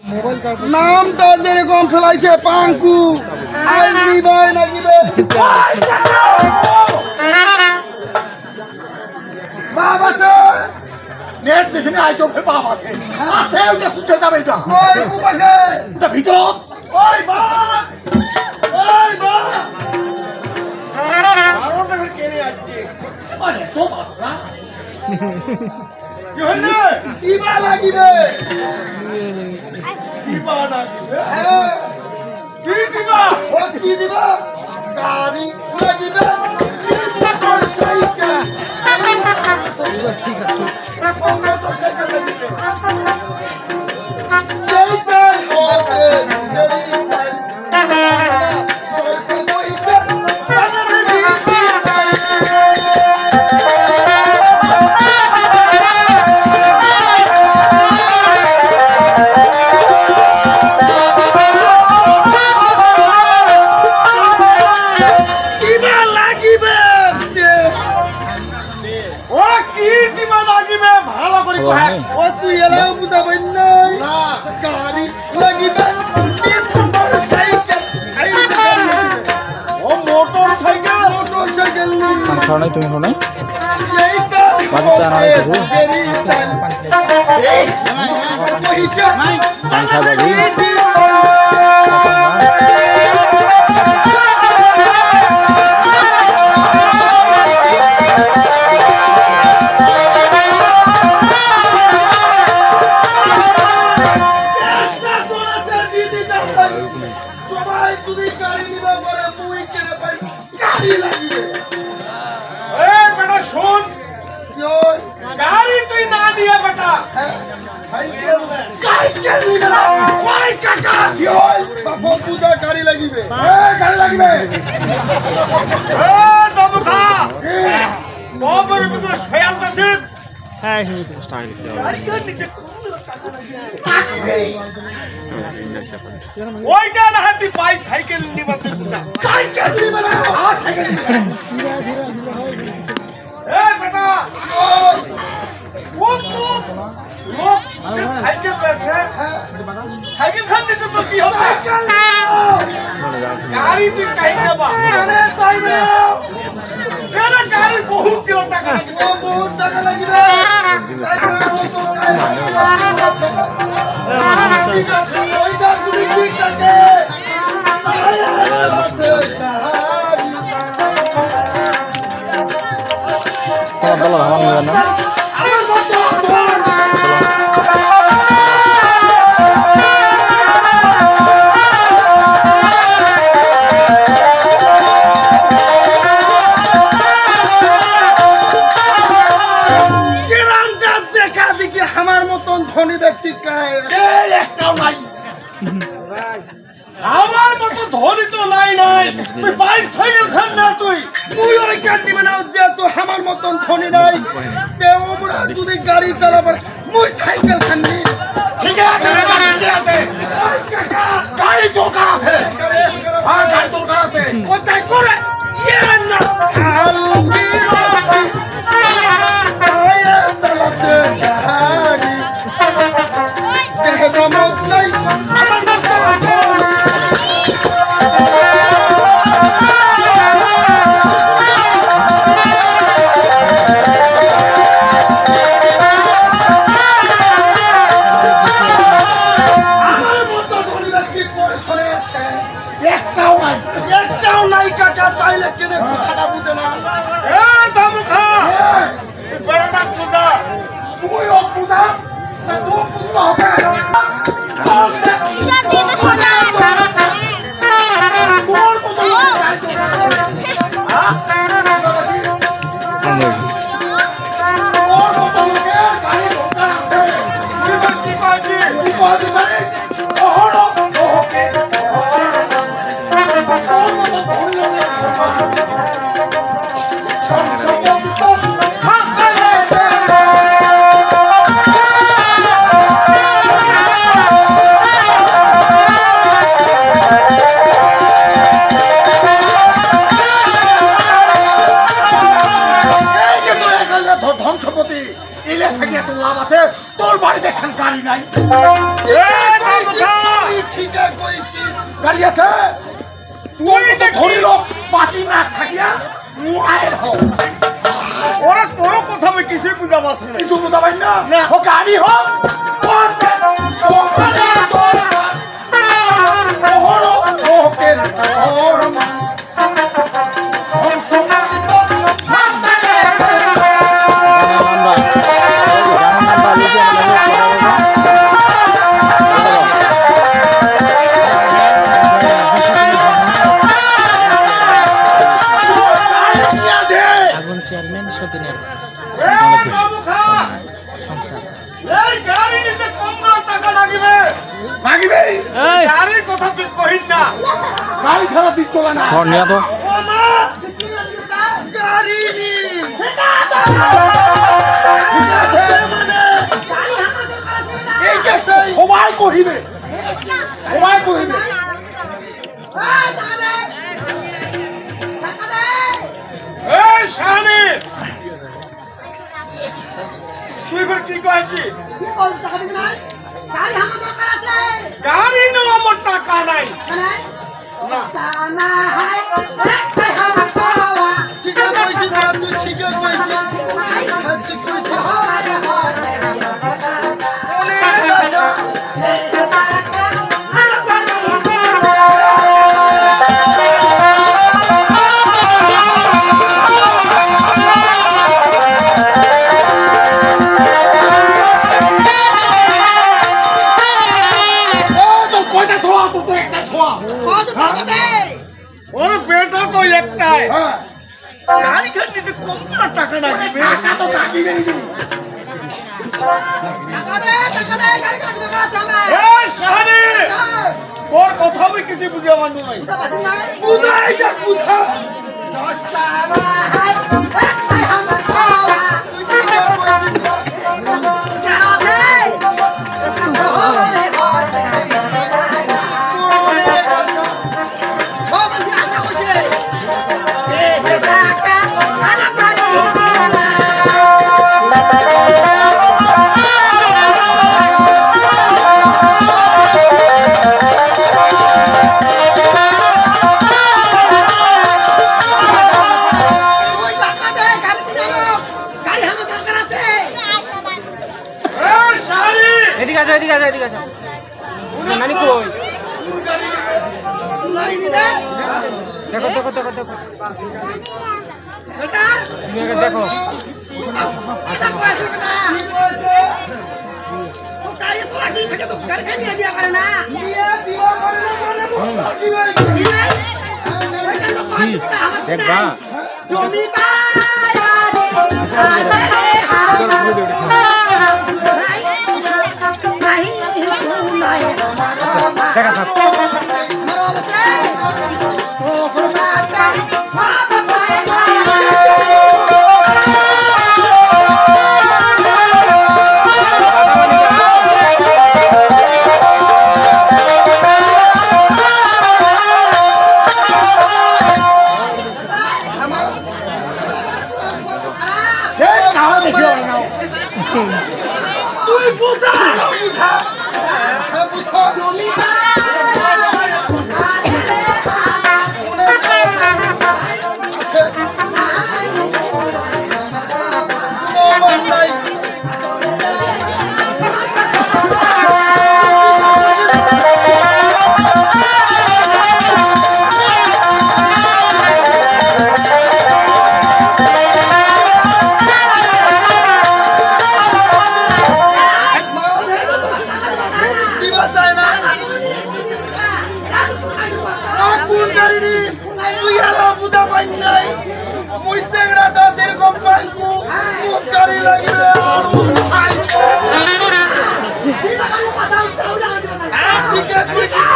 নামটা যেরকম ফেলাইছে পাঙ্কু আইনি ভাই নাকিবে বাপ আছে নেট যেখানে আইতো ফের বাপ আছে আছে ওটা কোথায় যাবে এটা ওই কুপাকে এটা ভিতর ওই বাপ ওই বাপ আরোটা কেনে আসছে আরে তো বাপ না কি হইছে কি বা লাগিবে কি বা লাগিবে হ্যাঁ কি দিবা ও কি দিবা গাড়ি লাগিবে মোটর সাইকেল ঠিক আছে মোটর সাইকেল লাগিবে যেইটাই হবে नहीं तुम्हें होना बात आना है तो पंखा बाजी गाड़ी लगी गाड़ी लगी साइकिल खरीदने तो की होता है गाड़ी तो कहीं ना बा अरे सही में तेरा गाड़ी बहुत ही होता है वो बहुत टका लगी रे ओइटा चुरी ठीक करके तो बोलो हम ना আমার মতো ধনী তো নাই নাই তুই বাইক সাইকেল খান না তুই ওই কাটি বানাও যে তো আমার মতন ধনী নাই তে ওমরা যদি গাড়ি চালাবার মুই সাইকেল খাননি ঠিক আছে ঠিক আছে কাকা গাড়ি দরকার আছে হ্যাঁ গাড়ি দরকার আছে কোথায় করে ইয়ে না ধ্বংসপতি ইলে থেকে এত লাভ আছে তোর বাড়িতে খান গাড়ি নাই গাড়ি আছে তুই তো ধরিল পাতি না থাকিয়া মায়ের হোক ওরা তোর কথা আমি কিছুই বুঝা পাচ্ছি না কিছু বুঝা পাই না ও গাড়ি হোক চেয়ারম্যান সদিনের গাড়ি নিতে কম টাকা লাগিবে গাড়ির কথা তুই কহিস না গাড়ি ছাড়া দিক তোলা না নিয়া তো গাড়ি সবাই কহিবে সবাই কহিবে এই শাহানি তুই এবার কি কইছিস গাড়ি নেওয়া আমার টাকা নাই ঠিক আছে কইছিস তুই ঠিক আছে কইছিস ঠিক কইছিস ওর বেটা তো একটাই গাড়ি খান নিতে কম টাকা লাগিবে টাকা তো কাটিবে এই শাহানি তোর কথা আমি কিছু বুঝে মানু নাই বুঝা এটা বুঝা নানি কই দেখো দেখো দেখো দেখো দেখো দেখবা দেখা থাক তুই বুঝা বুঝা বুঝা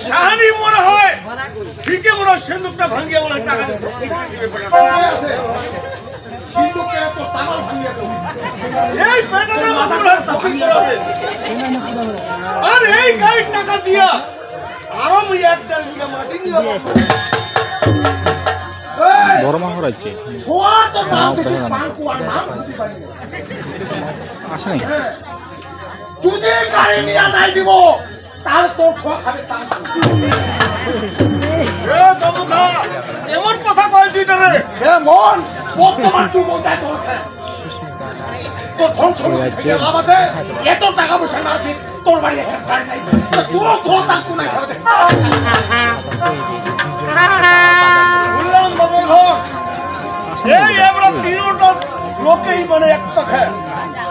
শাহানি মনে হয় ঠিকই মনে হয় সিন্ধুকটা ভাঙিয়ে মনে হয় টাকা এই পেট্রোলের মাথা আর এই গাড়ির টাকা দিয়া আরো মুই একটা লিগা মাটি নিয়ে দরমা হরাইছে ছোয়া তো নাম দেখি পাঙ্কু আর নাম খুঁজে পারি না। আসে নাই যদি গাড়ি নিয়ে নাই দিব তাহলে তোর ছোয়া খাবে তার এমন কথা কয়েছি তোরে হে মন বর্তমান তুই বলতে চলছে তোর ধন সম্পত্তি থেকে লাভ আছে এত টাকা পয়সা না দিন তোর বাড়ি একটা গাড়ি নাই তোর তো তাকু নাই খাবে বললাম বাবু ঘর এই আমরা তিনটা লোকেই মানে একটা খায়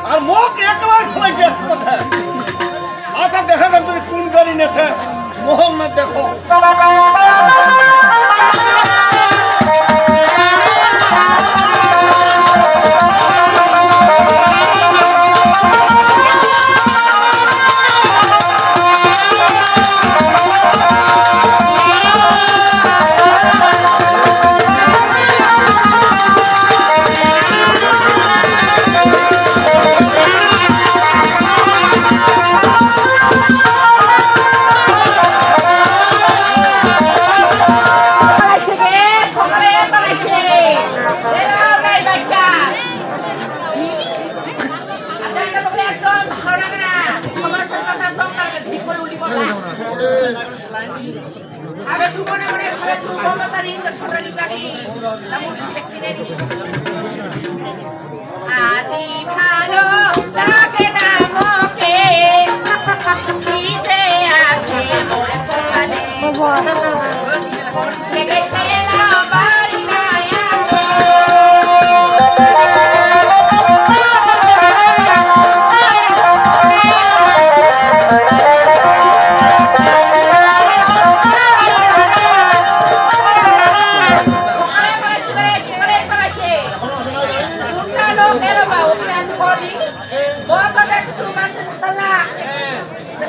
আর মুখ একবার ফেলাইছে একটা খায় আচ্ছা দেখা যাক তুমি কোন গাড়ি নেছে মোহাম্মদ দেখো আজি ভালো লাগে না মোকে দিতে আছে মোর কপালে লেগেছে না বাড়ি না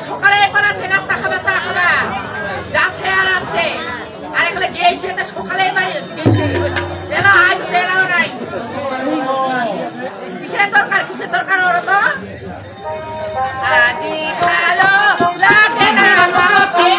সকালে পালাচ্ছে নাস্তা খাবে চা খাবা যাচ্ছে আর আছে আর এগুলো গেছে তো সকালে বাড়ি গেছে এলো আজ তো এলো নাই কিসের দরকার ওর তো আজি ভালো লাগে না আমাকে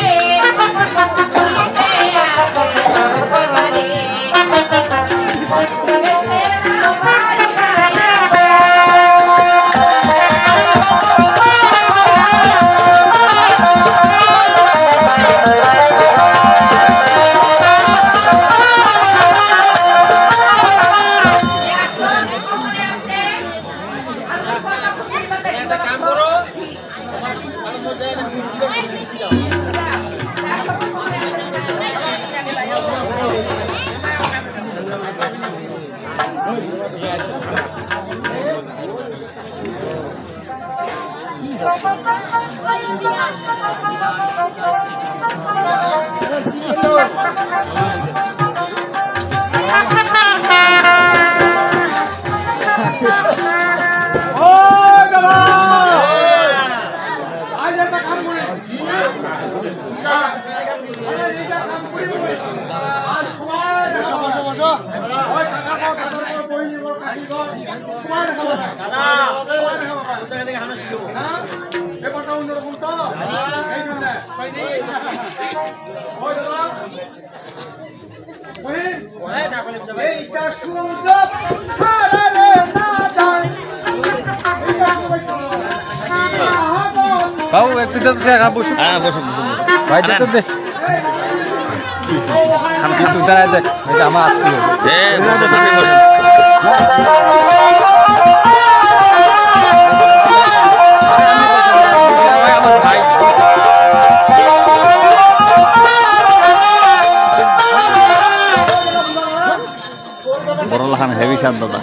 বাবু একটু দে তো বসুন হ্যাঁ বসুন ভাই দে তো দে কিন্তু দাঁড়ায় দে এটা আমার আত্মীয় বসে বসে বসুন বড় লাখান হেভি শান্ত দা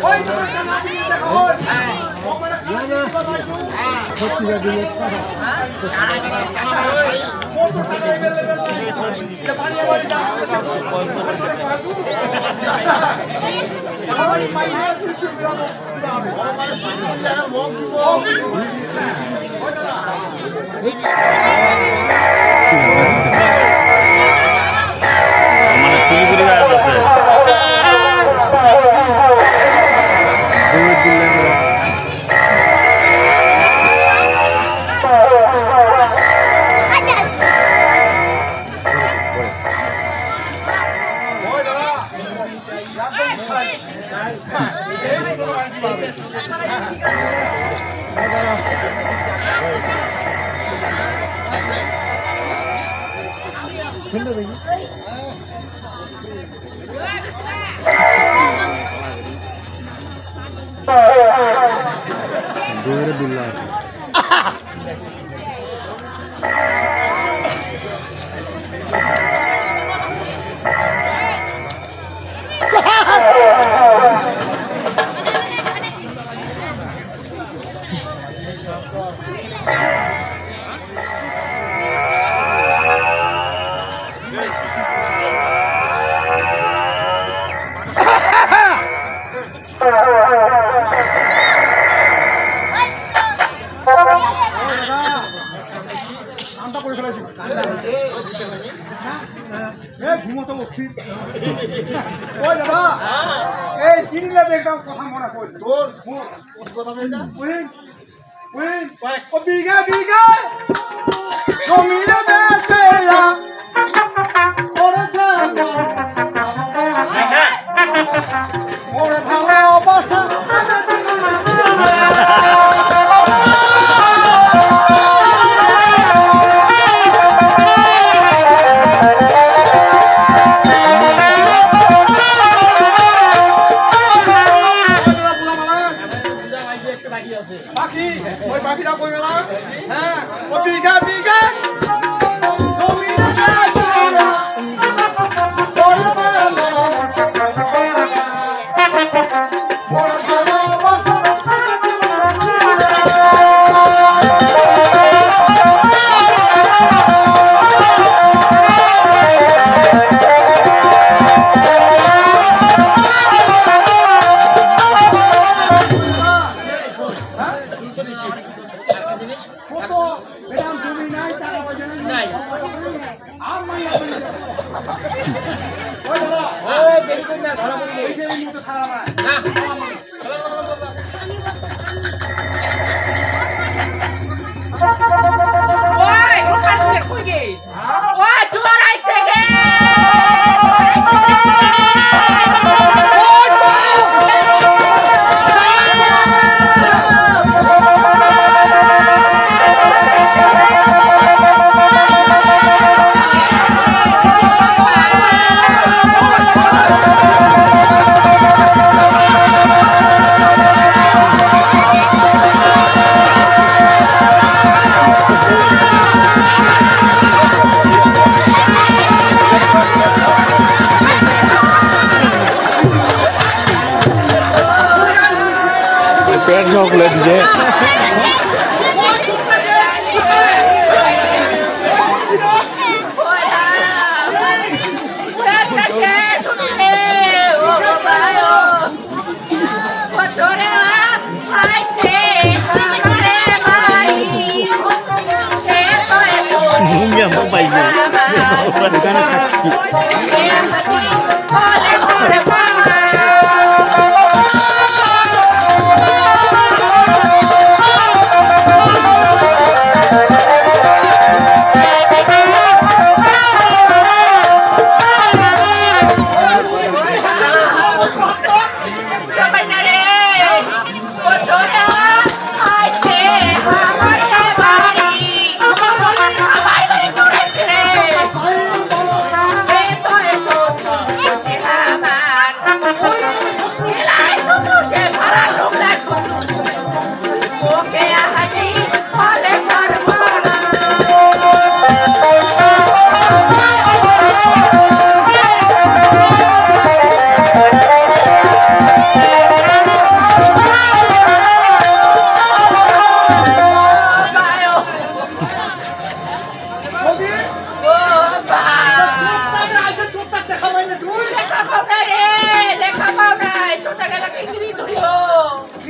ওই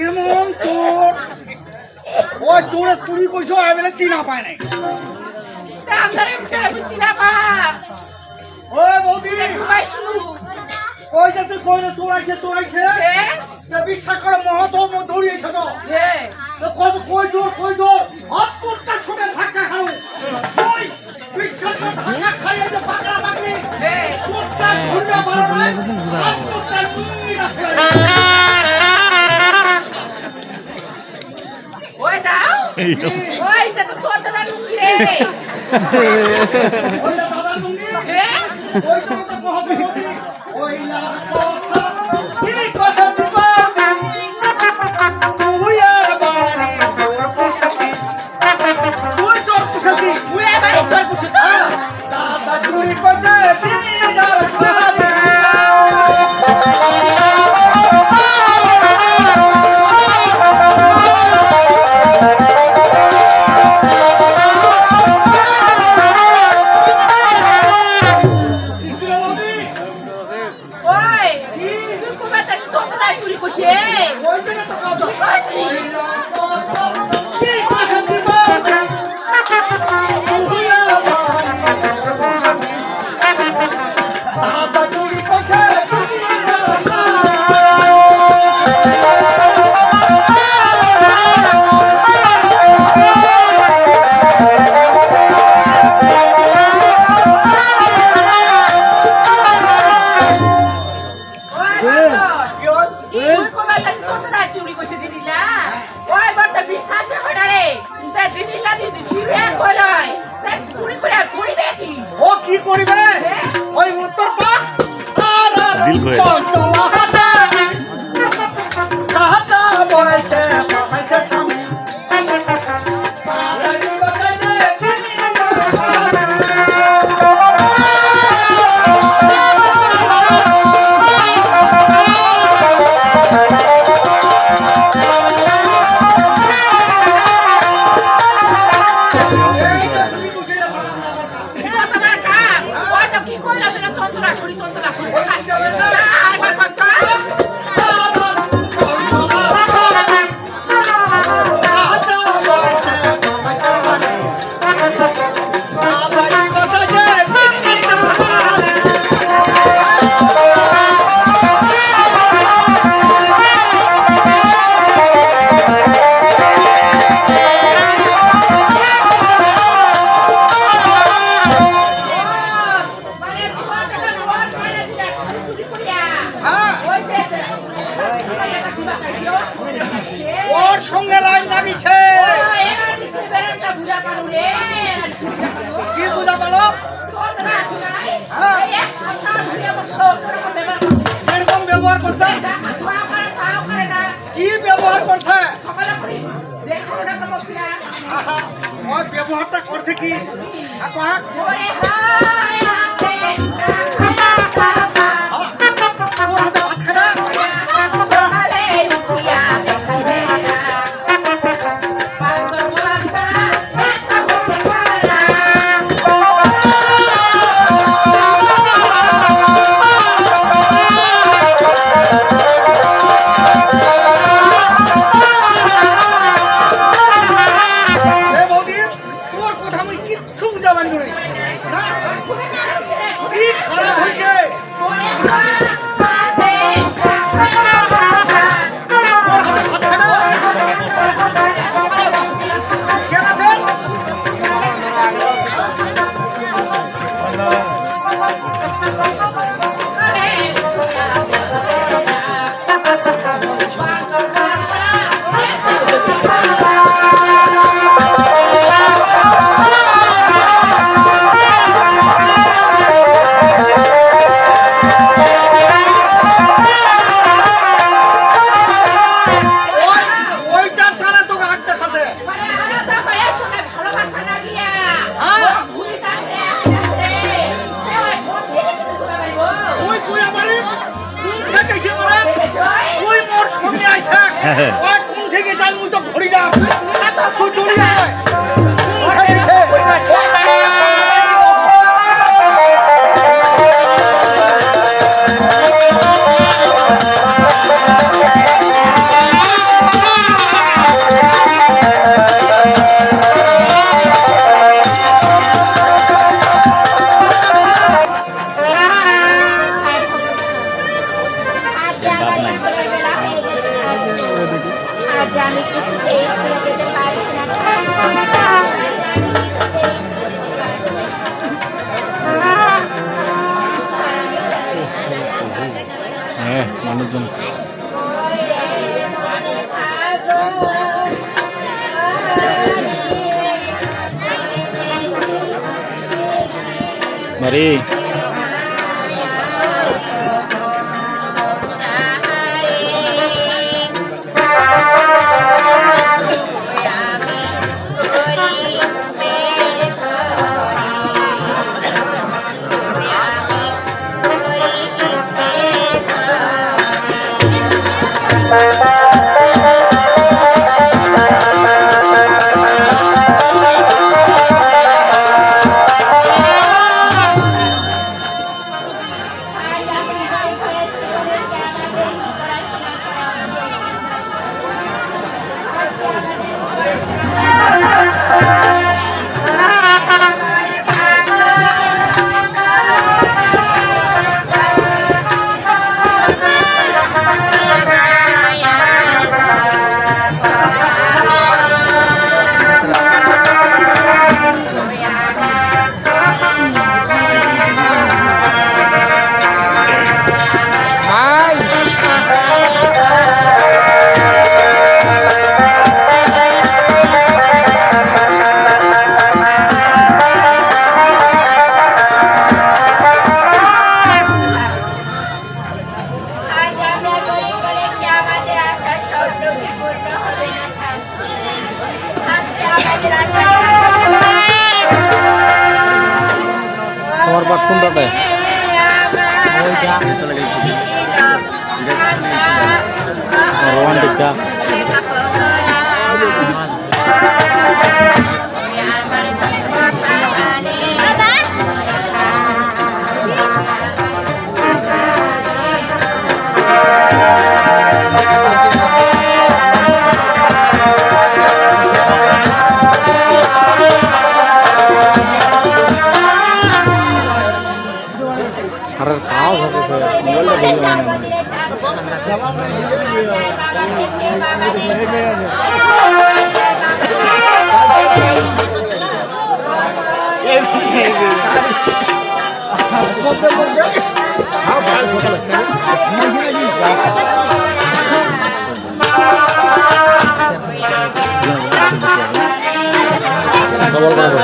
কেমন তোর ওই তোরে চুরি কইছো এবেলে চিনা পায় নাই দাম ধরে উঠে বুঝছি না বাপ ওই বৌদি ঘুমাই শুরু ওই যে তুই কইলে তোরাইছে বিশ্বাস করে মহত দৌড়িয়েছে তো কত কই দৌড় হাত করতে শুনে ধাক্কা খাও ওই বিশ্বাস করে ধাক্কা খাইয়ে যে পাকড়া পাকড়ি তোরটা ঘুরবে বারবার হাত করতে নুনি রাখে ওই দাও ওইটা তো তোর দাদা লুঙ্গি রে ওই দাদা লুঙ্গি ওই তো মহত ওই না কথা কি কথা দিবা তুই বাড়ি তোর পুষতি তুই তোর পুষতি তুই এবারে তোর পুষু তো দাদা চুরি করতে দিদার সাহায্য কি করিবে ওই উত্তর পা আর কাহাটা বড়াইছে পাইছে সামনে ওর সঙ্গে লাইন লাগিছে কি বুঝা পালো এরকম ব্যবহার করছে কি ব্যবহার করছে ওর ব্যবহারটা করছে কি কোন থেকে যাই তো ঘুরি যা তুই চলে যায় আজ আমি কিছুতেই ছেড়ে যেতে পারছি না। হ্যাঁ মানুষজন বাড়ি তোমার বাট কোনটাতে রোমান্টিকটা আরে খাও হচ্ছে মোবাইলটা ডবল করে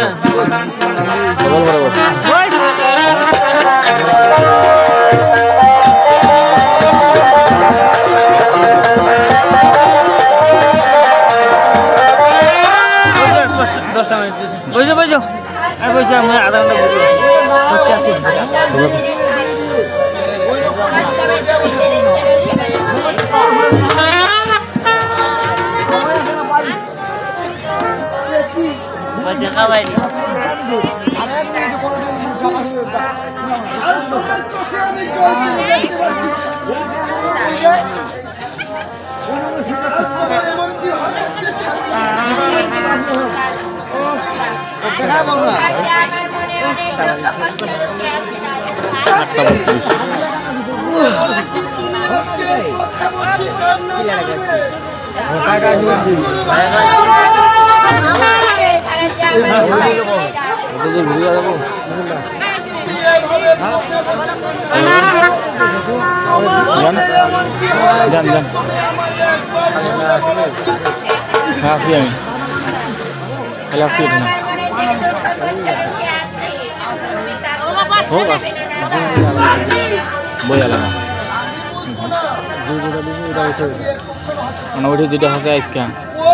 বসে বসে বসো আর বসে আমি আধা ঘন্টা খাওয়াই जान আসি আমি তাহলে আসি এখানে হোক আস বই আলাদা মানে ওইটা যেটা আছে আজকে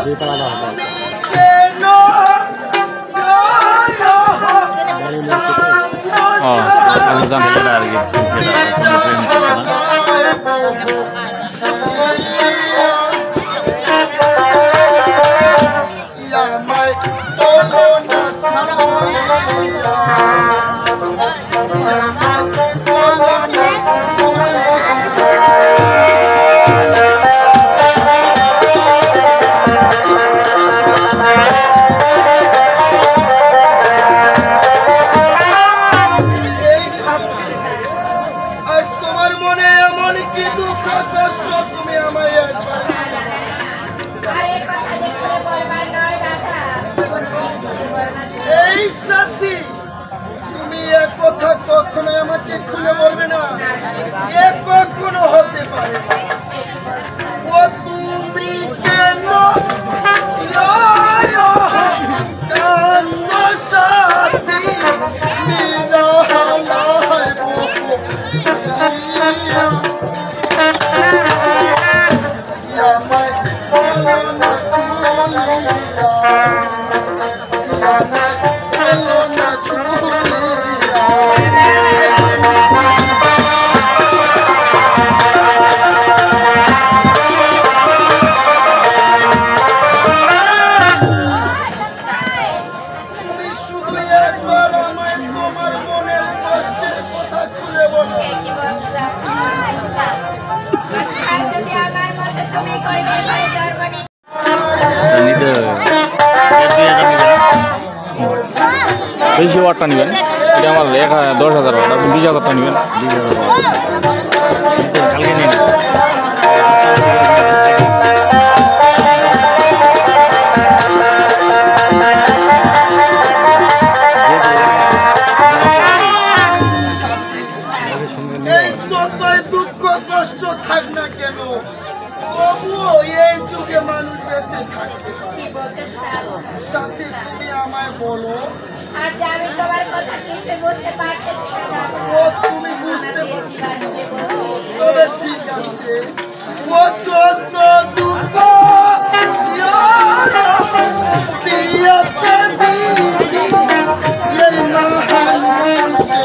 যেটা আলাদা আছে আমি জানতে আর কি আজ তোমার মনে এমন কি দুঃখ কষ্ট তুমি কখনো আমাকে খুলে বলবে না, এ কখনো হতে পারে না। ও তুমি কেন কান্দ সাথী নিরালায় আমায় বলো না বেশি ওয়াটটা নেবেন, এটা আমার 10,000 ওয়াট, আপনি 20,000 টা নেবেন। কালকে নিয়ে দুঃখ কষ্ট থাক না কেন, তবুও এই যুগে মানুষ বেঁচে থাকতে পারে। সাথী তুমি আমায় বলো, আমি তোমার কথা কিছু বুঝতে পারছি না। ও তুমি বুঝতে পারছো, তবে ঠিক আছে। ও যত দুঃখ দিয়েছে এই মহান মানুষে,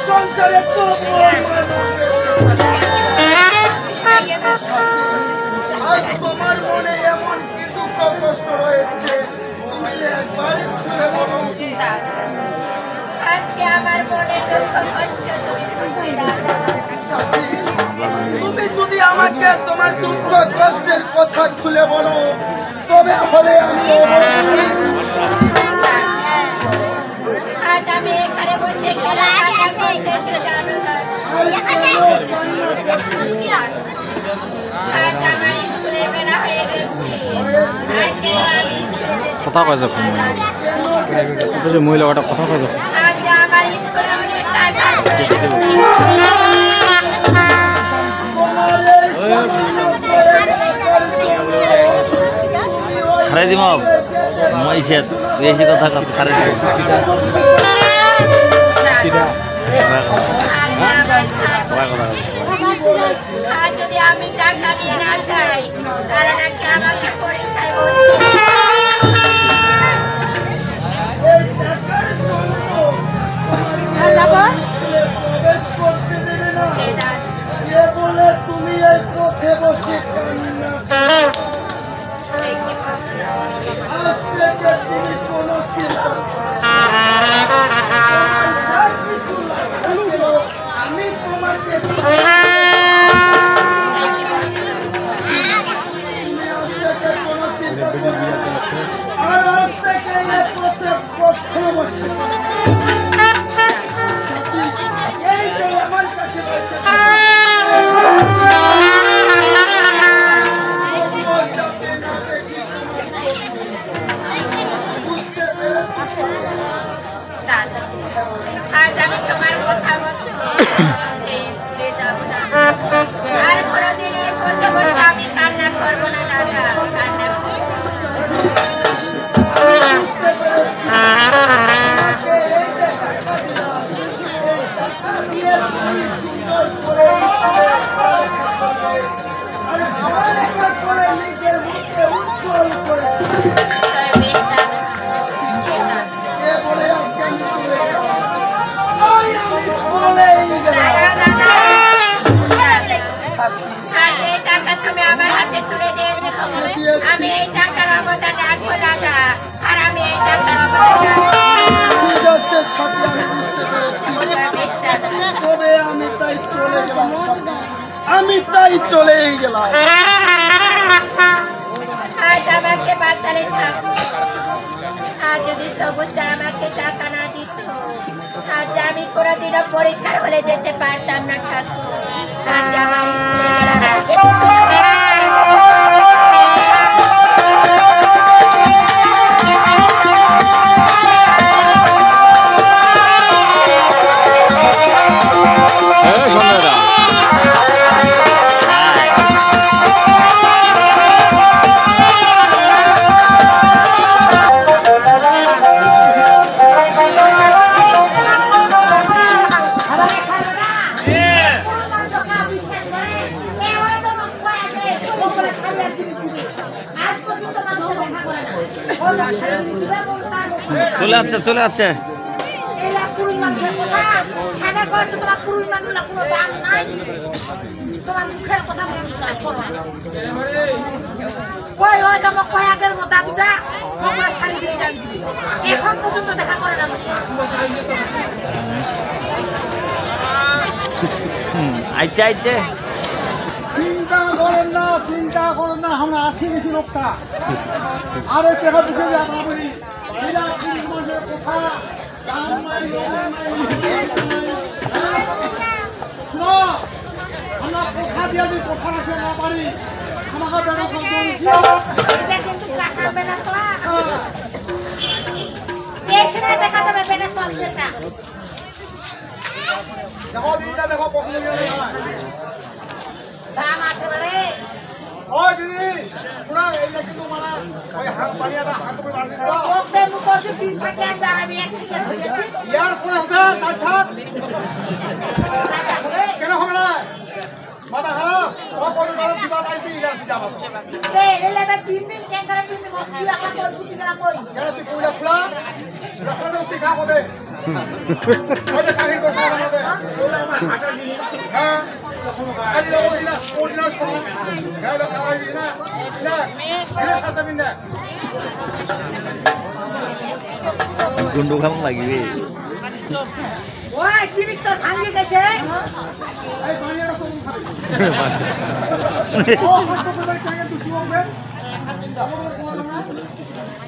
সংসারে তো আজ তোমার মনে এমন কি দুঃখ কষ্ট রয়েছে, তুমি একবার খুলে বলো। আজকে আমার মনে দুঃখ কষ্ট তুমি যদি আমাকে তোমার দুঃখ কষ্টের কথা খুলে বলো, তবে হলে আমি আজ আমি এখানে বসে আজ আমার স্কুলের বেলা হয়ে গেছে। কথা কয় যখন মহিলা ওটা কথা কয় যখন আজ আমার স্কুলে অনেক টাকা হারাই দিব মহিষের বেশি কথা হারাই দিব। আর যদি আমি টাকা নিয়ে না যাই, তারা নাকি আমাকে পরীক্ষায় প্রবেশ করতে দেবে না, এ বলে তুমি এই পথে বসে আজ থেকে তুমি কোনো চিন্তা আমি তোমাকে আর আজ থেকে এই পথে প্রথম বসে এই যে আমার কাছে বসে আজ আমি তোমার কথা মতো সেই স্কুলে যাবো না। আর কোনোদিন এই পথে বসে আমি কান্না করবো না দাদা, কান্না আমি এই টাকার অবদান রাখবো দাদা, আর আমি এই টাকার অবদান সাথে আমি বুঝতে পেরেছি, তবে আমি তাই চলে গেলাম সরকার, আমি তাই চলেই গেলাম। আজ আমাকে বাঁচালে ঠাকুর, আজ যদি সবুজটা আমাকে টাকা না দিত, আজ আমি কোনোদিনও পরীক্ষার হলে যেতে পারতাম না ঠাকুর। আজ আমার চলে আসছে চলে আসছে। সাদা কথা তোমার পুরুষ মানুষ কোনো দাম নাই, তোমার মুখের কথা আমি বিশ্বাস করো না। ওই ওই তোমার কয়েকের মতো দাদুটা তোমরা শাড়ি দিয়ে জানবি, এখন পর্যন্ত দেখা করে না আমার সঙ্গে। আইছে আইছে। চিন্তা করেন না, চিন্তা করেন না, আমরা আসি গেছি লোকটা। আরে টাকা বুঝে যা বাবুরি, এরা পুরুষ মানুষের কথা দাম নাই, শুনো, আমরা কথা দিয়ে যদি কথা রাখতে না পারি, আমাকে বেড়া করতে এটা কিন্তু রাখাবে না তো, পেছনে দেখা যাবে বেটা চলছেটা। দেখো দিদিটা দেখো পছন্দ করে দাম আছে রে। ও দিদি, পুরা এই যে কিন্তু মানে ওই হাত পানিয়াটা হাত করে বাঁধি দাও। ওকে মুখোশে দিন থেকে আমি এক থেকে ধরেছি। ইয়ার কোন আছে তার ছাপ কেন হবে না? মাথা খারাপ, ও পরিবার দিবা লাইছি ইয়ার দিবা বাবা। রে এলে তো বিন্দিন ক্যাঙ্গারে বিন্দিন বসি আকা কই বুঝি না কই। কেন তুই কইলা ফুলা? রাখলে তুই খাবো দে। ওই যে কাহি কথা বলে। হ্যাঁ। আলি লোক দিনা, ওদিনা কোন? গায়লো খাওয়াই দিনা। না। দিনা সাথে বিন্দা। গুন্ডু খাম লাগবে। ওই জিনিস তো ভাঙি গেছে। এই পানিয়াটা কোন খাবে? ও হাত করে টাকা তুই শুবে।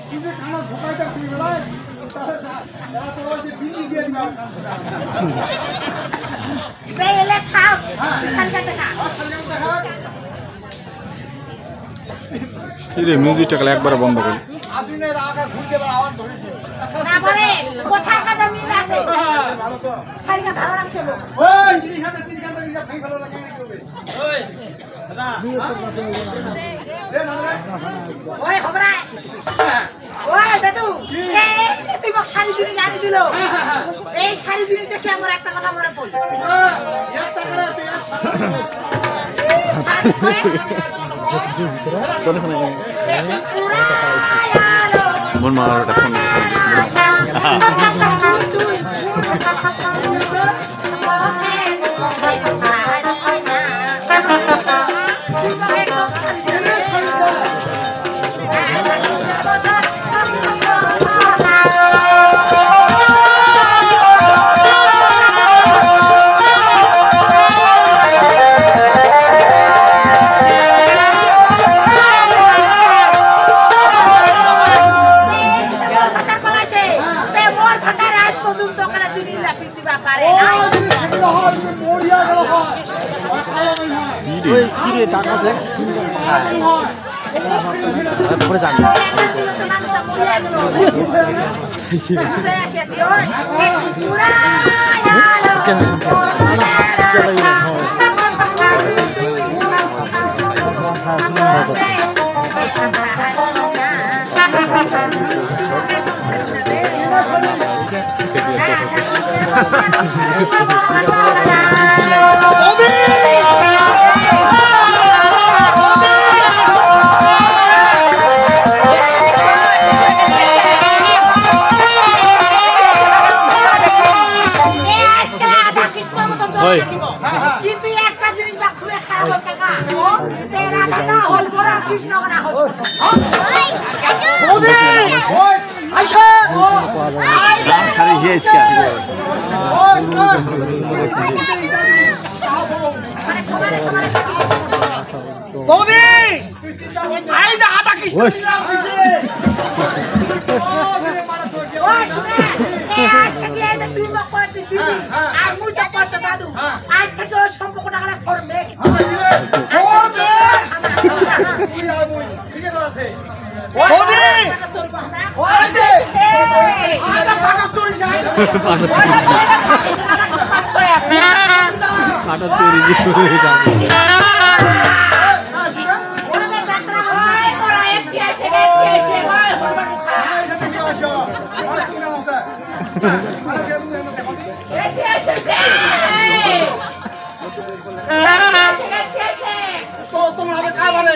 কিন্তু খানা ঢোকাইটা তুই বেলায়। এরা তো ওই যে বিনি দিয়ে দিবা। রে এলে খাও। শান্তিতে খা। রে মিউজিকটা কালে একবার বন্ধ করি। আপনি রাগা ঘুরতে বা আওয়াজ ধরে দিও। না বলে কোথায় কাজে মিল আছে। শাড়িটা ভালো লাগছে বল। ওই চিনি খাতে নিয়ে খাই ভালো লাগে কি হবে? ওই দাদা ওই হবরা। ওই দাদু, এই তুই মোক শাড়ি শুনে জানি দিল। এই শাড়ি দিন দেখে আমার একটা কথা মনে পড়ল। একটা করে মন মারাটা ফোন টাকা আছে পরে জানি কিন্তু একটা জিনিস বা খুলে খাওয়া টাকা তেরা টাকা হল করা কৃষ্ণ করা হল ওই আচ্ছা শাড়ি শেষ কা ওই বৌদি এই যে আটা কি ওই শুনে আজ থেকে এই যে তুই মক করছিস তুই আর মুই তো করতে দাদু আজ থেকে ওর সম্পর্কটা গলা করবে বৌদি ওই যে আটা পাকা চুরি যায় কাটা তৈরি হয়ে যাবে ওরে যাত্রা হয় ওরা একটি এসে হয় হরবার মুখা একটি এসে তোমার হাতে খাবারে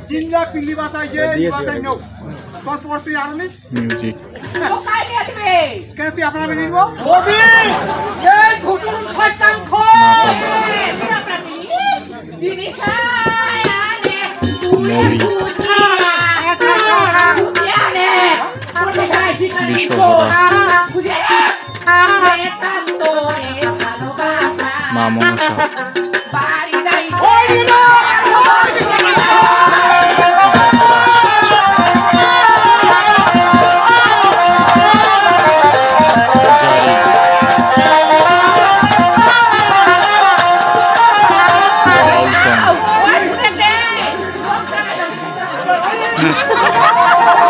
চিল্লা পিল্লি বাতাই যে বাতাই নাও তোর পর তুই আর নিস মিউজিক কেন তুই আপনার আমি নিব বদি এই ঘুটুন শয়তান খো মা Manasa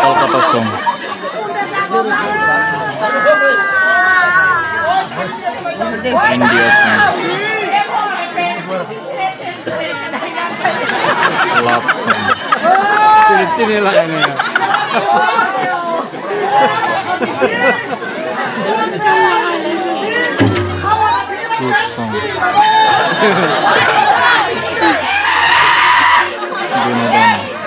Kolkata song India song লাভ সং চিনি লাগাই না ট্রুথ সং বিনোদন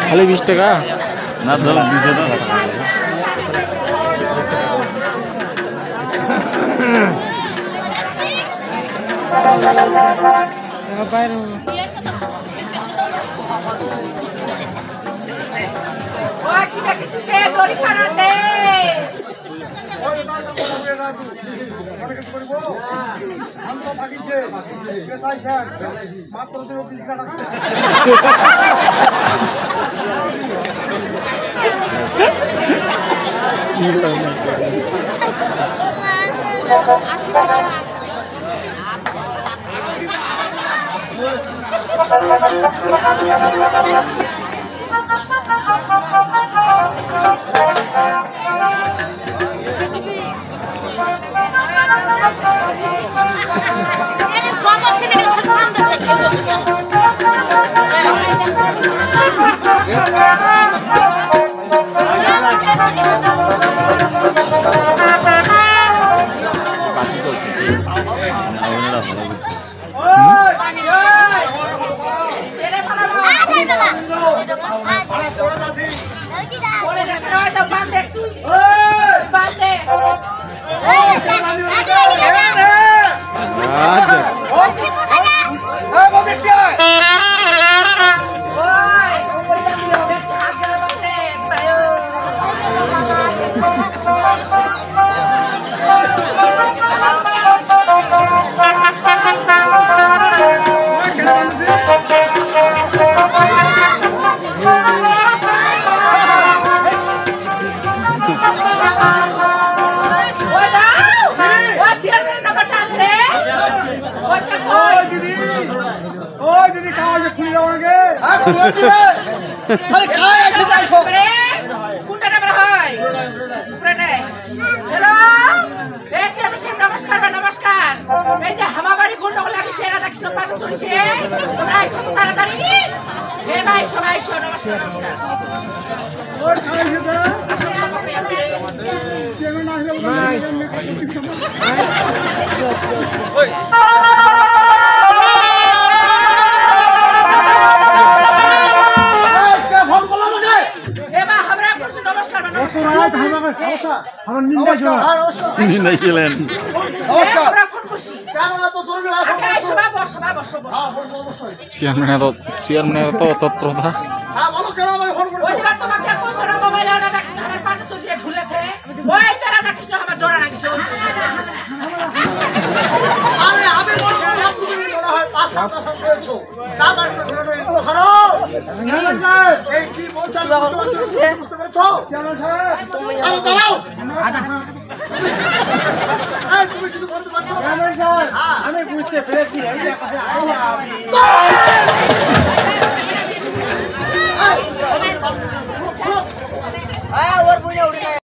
খালি 20 টাকা না ধরো 20 টাকা अरे काय आहे काय रे कुठे नंबर होय पुरटे हेलो রেতে অভিষেক নমস্কার নমস্কার এই যে হামাবাড়ি গুন্ডগুলা কি সেরা দক্ষিণ পাঠ চলছে তোমরা এসো তাড়াতাড়ি হে ভাই সবাই এসো নমস্কার নমস্কার ওর काय है আসলে আমাকে আপনি যেন না হলো ওই চেয়ারম্যানের তো তৎপরতা আমি বুঝতে পেরেছি